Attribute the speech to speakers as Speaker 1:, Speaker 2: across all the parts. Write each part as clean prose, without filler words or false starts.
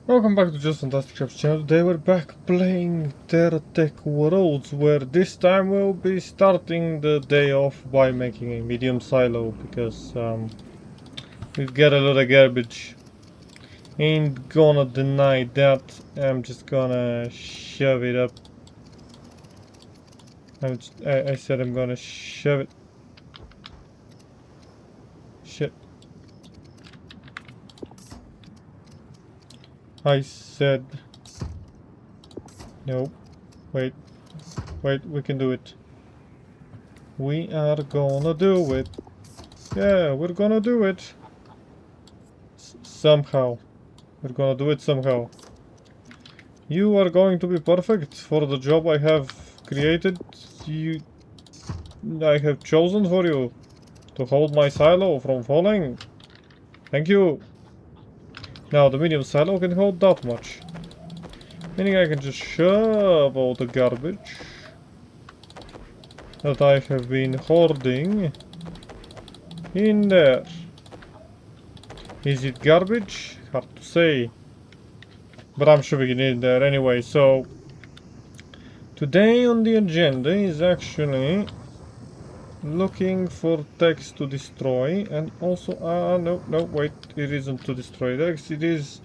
Speaker 1: Welcome back to Just Fantastic Shops channel. Today we're back playing TerraTech Worlds, where this time we'll be starting the day off by making a medium silo, because we've got a lot of garbage. Ain't gonna deny that. I'm just gonna shove it up. I said I'm gonna shove it. Shit. I said... No. Wait, we can do it. We are gonna do it. Yeah, we're gonna do it. Somehow. We're gonna do it somehow. You are going to be perfect for the job I have created. I have chosen for you to hold my silo from falling. Thank you. Now the medium silo can hold that much. Meaning I can just shove all the garbage that I have been hoarding in there. Is it garbage? Hard to say. But I'm shoving it in there anyway, so... Today on the agenda is actually looking for techs to destroy, and also... no, wait, it isn't to destroy techs, it is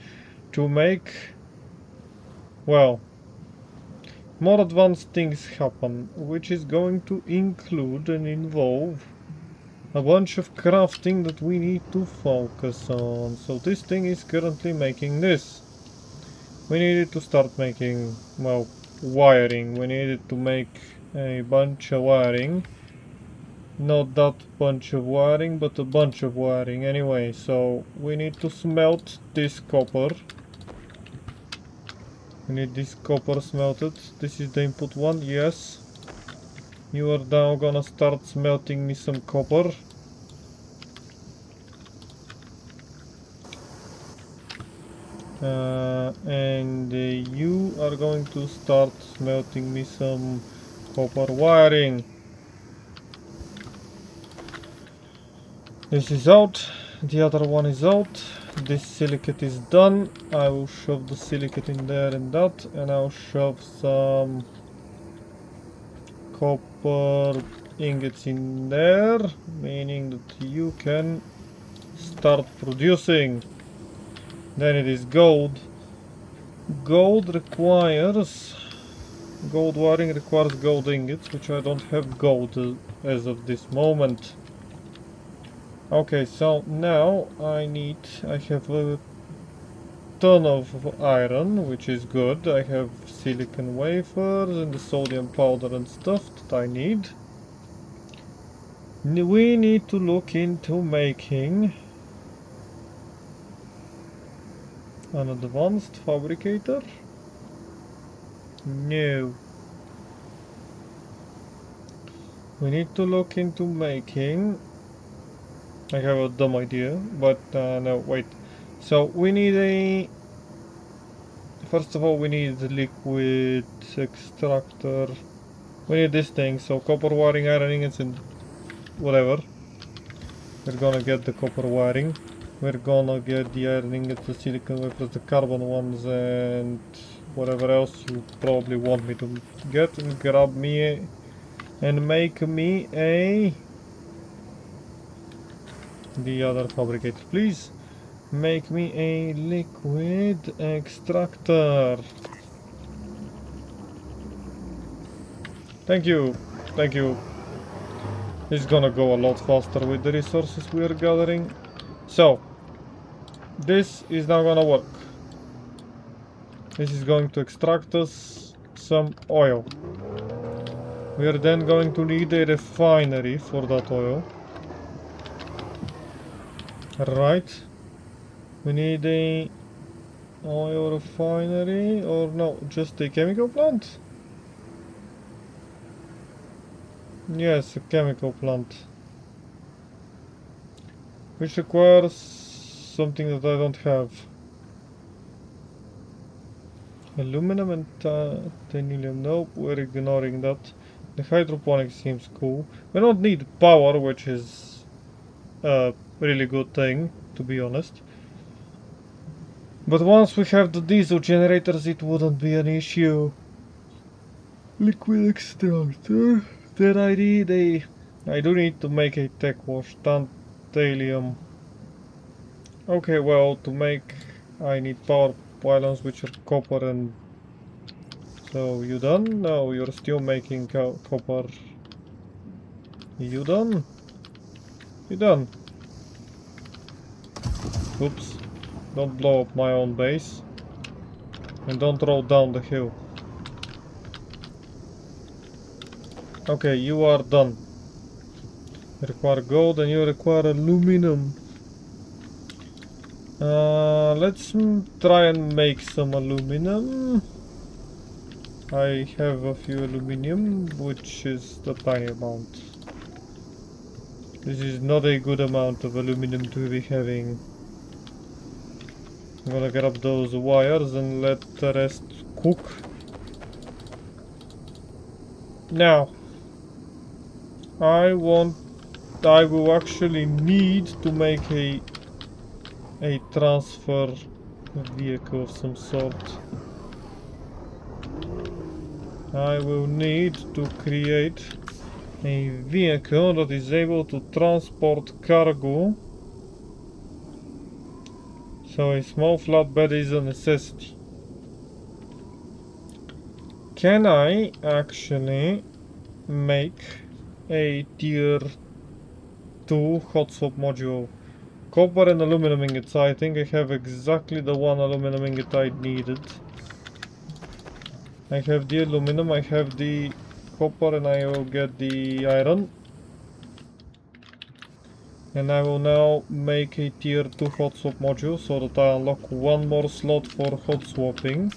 Speaker 1: to make... well... more advanced things happen, which is going to include and involve a bunch of crafting that we need to focus on. So this thing is currently making this. We needed to start making, well, wiring. We needed to make a bunch of wiring. Not that bunch of wiring, but a bunch of wiring anyway. So we need to smelt this copper. We need this copper smelted. This is the input one, yes. You are now gonna start smelting me some copper. And you are going to start smelting me some copper wiring. This is out, the other one is out. This silicate is done. I will shove the silicate in there and that, and I'll shove some copper ingots in there, meaning that you can start producing. Then it is gold. Gold wiring requires gold ingots, which I don't have gold as of this moment. Okay, so now I have a ton of iron, which is good. I have silicon wafers and the sodium powder and stuff that I need. We need to look into making an advanced fabricator? No. We need to look into making... I have a dumb idea, but no, wait. So we need a... First of all, we need the liquid extractor. We need this thing, so copper wiring, iron ingots and whatever. We're gonna get the copper wiring. We're gonna get the iron ingots, the silicon wafers, the carbon ones, and whatever else you probably want me to get, and grab me and make me the other fabricator, please. Make me a liquid extractor. Thank you. Thank you. It's gonna go a lot faster with the resources we are gathering. So, this is now gonna work. This is going to extract us some oil. We are then going to need a refinery for that oil. Right. We need a oil refinery, or no, just a chemical plant? Yes, a chemical plant. Which requires something that I don't have. Aluminum and titanium, nope, we're ignoring that. The hydroponics seems cool. We don't need power, which is a really good thing, to be honest. But once we have the diesel generators, it wouldn't be an issue. Liquid extractor. Then I do need to make a tech wash. Tantalium. Okay, well, to make, I need power pylons, which are copper and... So, you done? No, you're still making copper. You done? You done? Oops. Don't blow up my own base. And don't roll down the hill. Okay, you are done. You require gold and you require aluminum. Let's try and make some aluminum. I have a few aluminum, which is a tiny amount. This is not a good amount of aluminum to be having. I'm gonna grab those wires and let the rest cook. Now, I will actually need to make a transfer vehicle of some sort. I will need to create a vehicle that is able to transport cargo. So a small flatbed is a necessity. Can I actually make a tier 2 hot swap module? Copper and aluminum ingots. I think I have exactly the one aluminum ingot I needed. I have the aluminum, I have the copper, and I will get the iron. And I will now make a tier 2 hot swap module so that I unlock one more slot for hot swapping.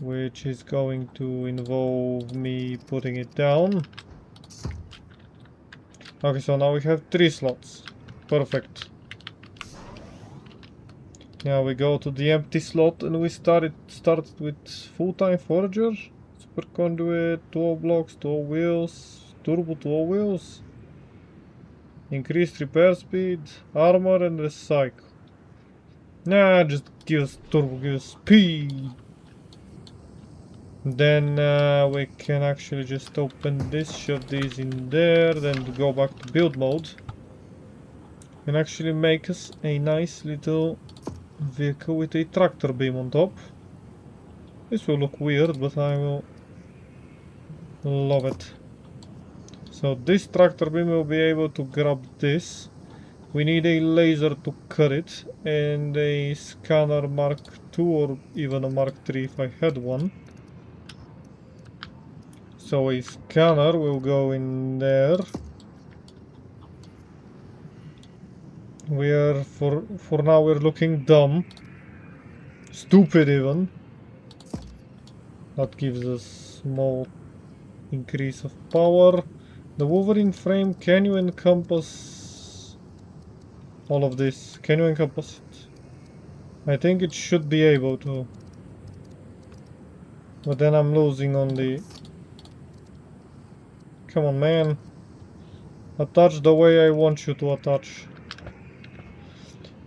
Speaker 1: Which is going to involve me putting it down. Okay, so now we have 3 slots. Perfect. Now we go to the empty slot and we started with full-time forager, super conduit, 2 blocks, 2 wheels, turbo 2 wheels, increased repair speed, armor and recycle. Nah, just give us turbo, give us speed. Then we can actually just open this, shove these in there, then go back to build mode. And actually make us a nice little vehicle with a tractor beam on top. This will look weird, but I will love it. So this tractor beam will be able to grab this. We need a laser to cut it, and a scanner Mark II or even a Mark III if I had one. So a scanner will go in there. For now we're looking dumb. Stupid even. That gives us small increase of power. The Wolverine frame, can you encompass all of this? Can you encompass it? I think it should be able to. But then I'm losing on the... Come on, man. Attach the way I want you to attach.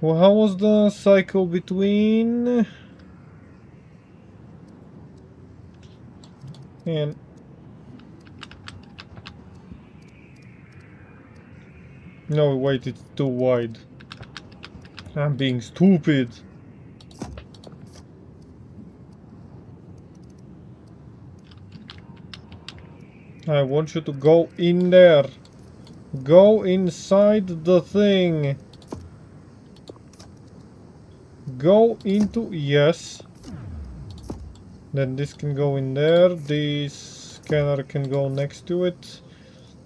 Speaker 1: Well, how was the cycle between... And... No, wait, it's too wide. I'm being stupid. I want you to go in there. Go inside the thing. Go into... Yes. Then this can go in there. The scanner can go next to it.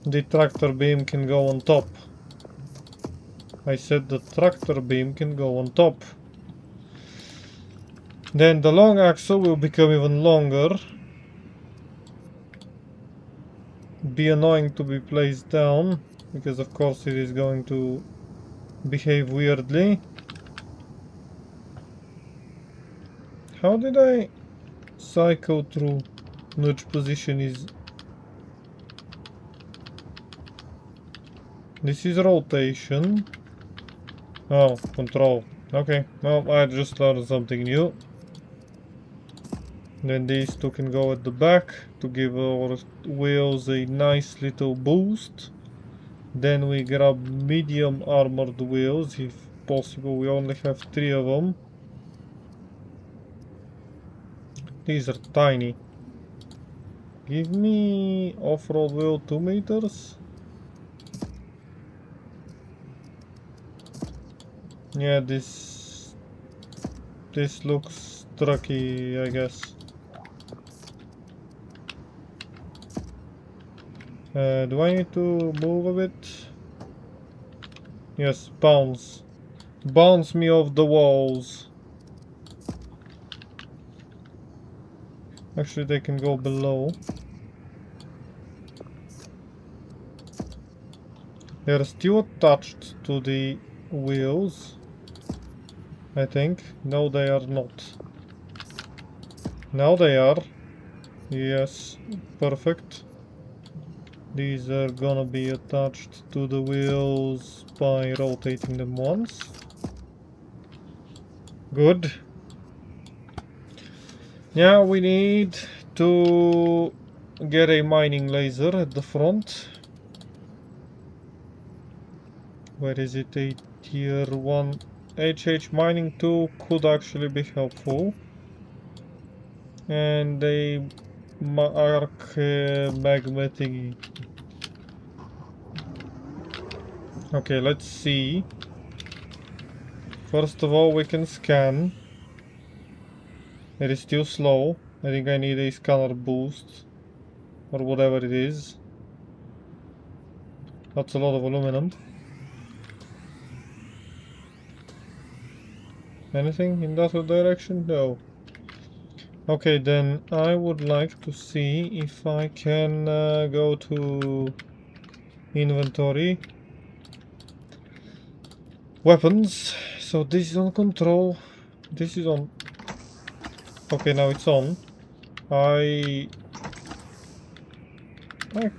Speaker 1: The tractor beam can go on top. I said the tractor beam can go on top. Then the long axle will become even longer. Be annoying to be placed down, because of course it is going to behave weirdly. How did I cycle through? Which position is... This is rotation. Oh, control. Okay, well, I just learned something new. Then these two can go at the back to give our wheels a nice little boost. Then we grab medium armored wheels, if possible. We only have 3 of them. These are tiny. Give me off-road wheel 2 meters. Yeah, this looks trucky, I guess. Do I need to move a bit? Yes, bounce. Bounce me off the walls. Actually, they can go below. They are still attached to the wheels, I think. No, they are not. Now they are. Yes, perfect. These are gonna be attached to the wheels by rotating them once. Good. Now we need to get a mining laser at the front. Where is it? A tier 1 HH mining tool could actually be helpful. And a arc magnetic. Okay, let's see. First of all, we can scan. It is still slow. I think I need a scanner boost. Or whatever it is. That's a lot of aluminum. Anything in that direction? No. Okay, then I would like to see if I can go to inventory. Weapons. So this is on control. This is on. Okay, now it's on. I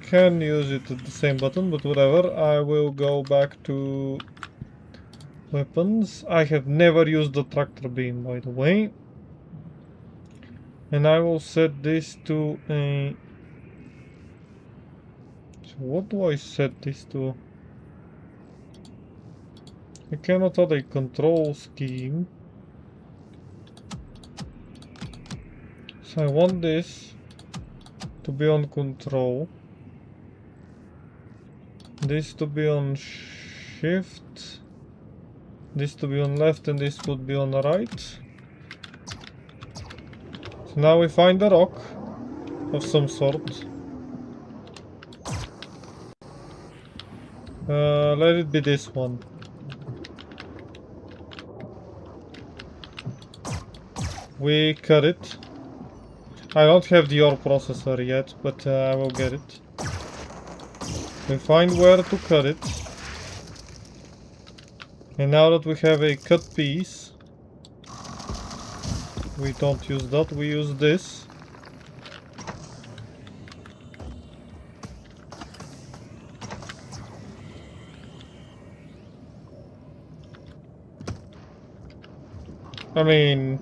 Speaker 1: can use it at the same button, but whatever. I will go back to weapons. I have never used the tractor beam, by the way. And I will set this to a... So what do I set this to? I cannot add a control scheme. So I want this to be on control. This to be on shift. This to be on left and this would be on the right. So now we find a rock of some sort. Let it be this one. We cut it. I don't have the ore processor yet, but I will get it. We find where to cut it. And now that we have a cut piece, we don't use that, we use this. I mean,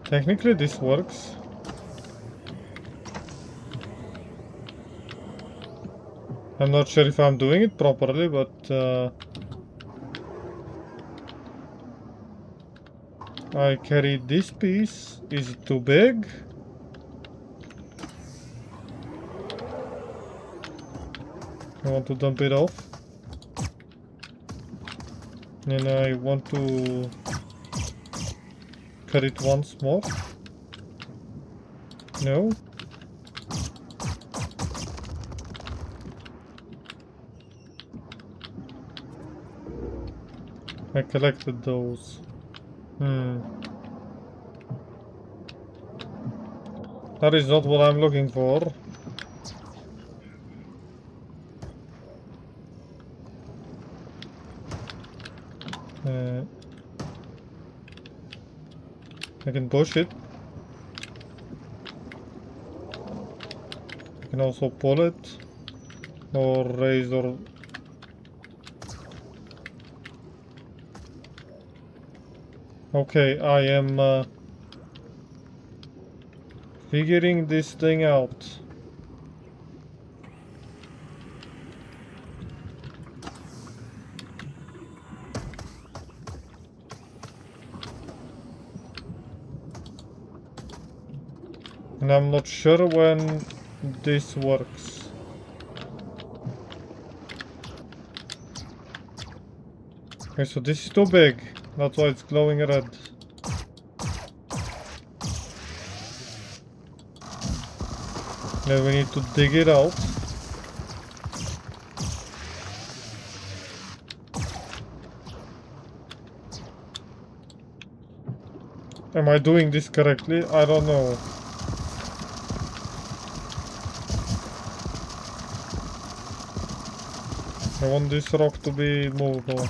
Speaker 1: technically this works. I'm not sure if I'm doing it properly, but I carried this piece. Is it too big? I want to dump it off. And I want to cut it once more. No? I collected those. That is not what I'm looking for. I can push it. I can also pull it. Or raise or... Okay, I am figuring this thing out. And I'm not sure when this works. Okay, so this is too big. That's why it's glowing red. Then we need to dig it out. Am I doing this correctly? I don't know. I want this rock to be movable.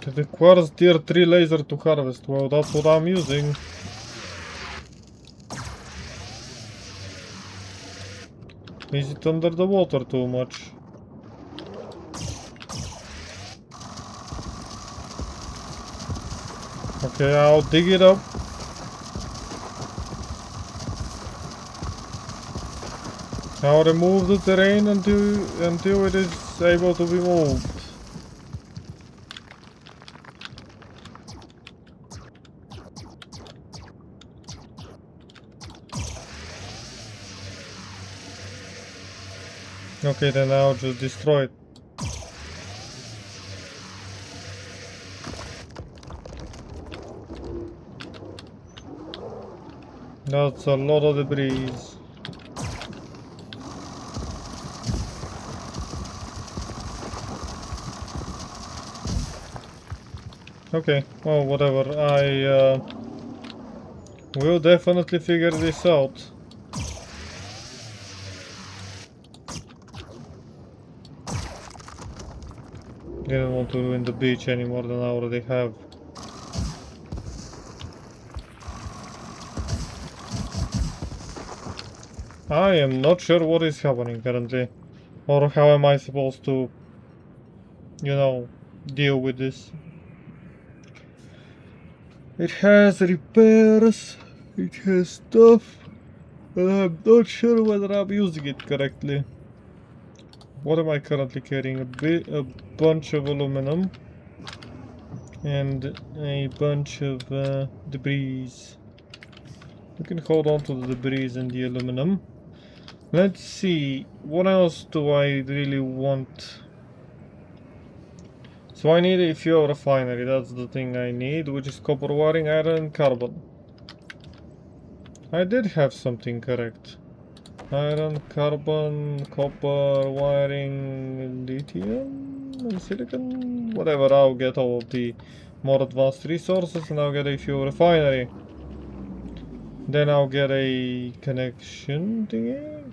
Speaker 1: It requires tier 3 laser to harvest. Well, that's what I'm using. Is it under the water too much? Okay, I'll dig it up. I'll remove the terrain until it is able to be moved. Okay, then I'll just destroy it. That's a lot of debris. Okay, well, whatever. I will definitely figure this out. Didn't want to ruin the beach any more than I already have. I am not sure what is happening currently. Or how am I supposed to, you know, deal with this. It has repairs, it has stuff, and I'm not sure whether I'm using it correctly. What am I currently carrying? A bunch of aluminum and a bunch of debris. We can hold on to the debris and the aluminum. Let's see, what else do I really want? So I need a fuel refinery, that's the thing I need, which is copper wiring, iron and carbon. I did have something correct. Iron, carbon, copper, wiring, lithium, and silicon, whatever. I'll get all of the more advanced resources and I'll get a fuel refinery. Then I'll get a connection thingy.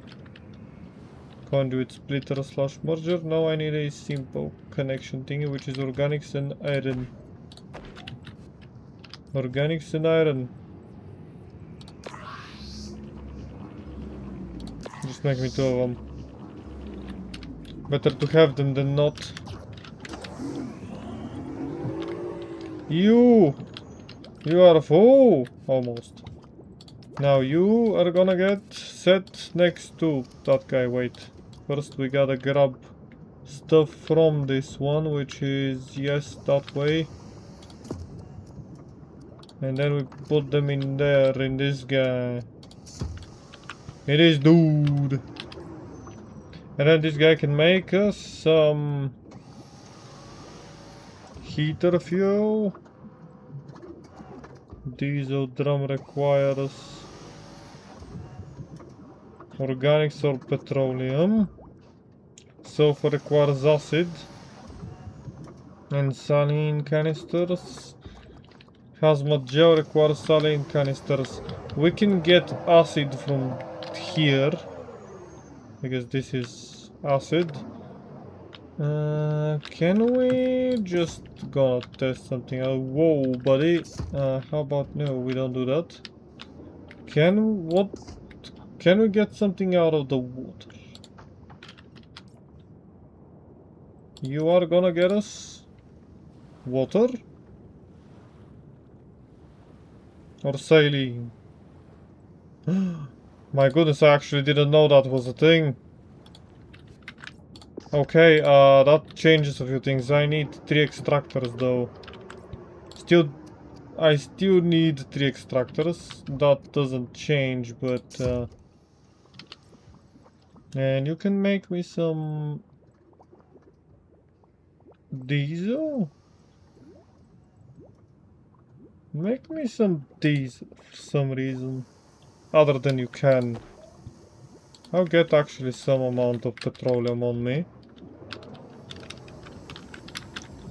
Speaker 1: Conduit splitter slash merger. Now I need a simple connection thingy, which is organics and iron. Organics and iron. Just make me two of them. Better to have them than not. You are a fool! Almost. Now you are gonna get set next to that guy. Wait. First we gotta grab stuff from this one, which is, yes, that way. And then we put them in there, in this guy. It is dude. And then this guy can make us some heater fuel. Diesel drum requires organics or petroleum. Sulfur requires acid. And saline canisters. Hazmat gel requires saline canisters. We can get acid from here. Because this is acid. Can we just gonna test something out? Whoa, buddy. How about no, we don't do that. Can we get something out of the water? You are gonna get us water? Or saline? My goodness, I actually didn't know that was a thing. Okay, that changes a few things. I need 3 extractors though. I still need 3 extractors. That doesn't change, but and you can make me some diesel? Make me some diesel for some reason. Other than you can. I'll get actually some amount of petroleum on me.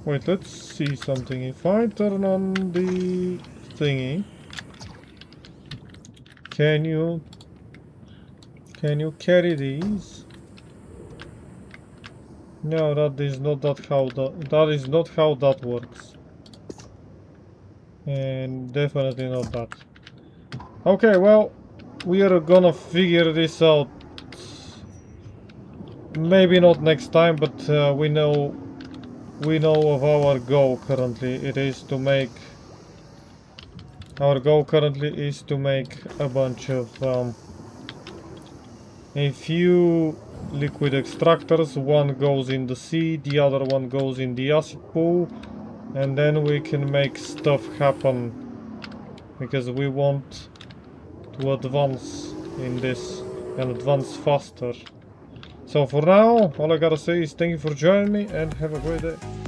Speaker 1: Wait, let's see something. If I turn on the thingy, can you carry these? No, that is not that is not how that works. And definitely not that. Okay, well, we are gonna figure this out. Maybe not next time, but we know of our goal currently. It is to make our goal currently is to make a bunch of a few liquid extractors. One goes in the sea, the other one goes in the acid pool, and then we can make stuff happen because we want to advance in this and advance faster. So for now, all I gotta say is thank you for joining me and have a great day.